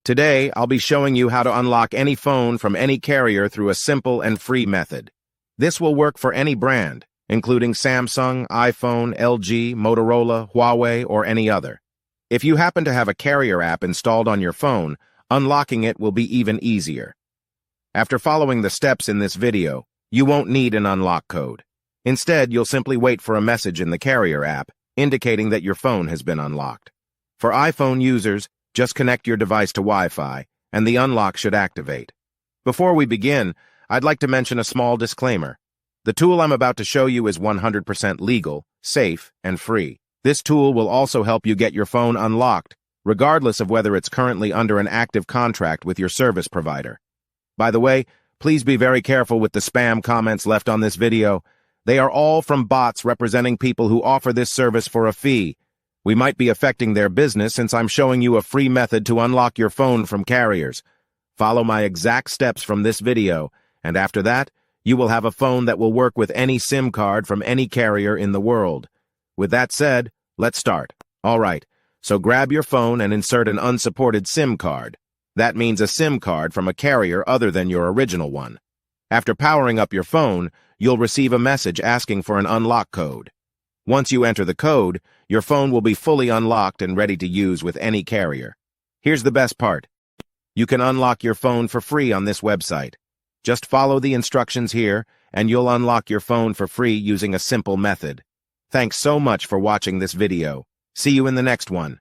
Today, I'll be showing you how to unlock any phone from any carrier through a simple and free method. This will work for any brand, including Samsung, iPhone, LG, Motorola, Huawei, or any other. If you happen to have a carrier app installed on your phone, unlocking it will be even easier. After following the steps in this video, you won't need an unlock code. Instead, you'll simply wait for a message in the carrier app indicating that your phone has been unlocked. For iPhone users, just connect your device to Wi-Fi, and the unlock should activate. Before we begin, I'd like to mention a small disclaimer. The tool I'm about to show you is 100% legal, safe, and free. This tool will also help you get your phone unlocked, regardless of whether it's currently under an active contract with your service provider. By the way, please be very careful with the spam comments left on this video. They are all from bots representing people who offer this service for a fee. We might be affecting their business since I'm showing you a free method to unlock your phone from carriers. Follow my exact steps from this video, and after that, you will have a phone that will work with any SIM card from any carrier in the world. With that said, let's start. Alright, so grab your phone and insert an unsupported SIM card. That means a SIM card from a carrier other than your original one. After powering up your phone, you'll receive a message asking for an unlock code. Once you enter the code, your phone will be fully unlocked and ready to use with any carrier. Here's the best part. You can unlock your phone for free on this website. Just follow the instructions here, and you'll unlock your phone for free using a simple method. Thanks so much for watching this video. See you in the next one.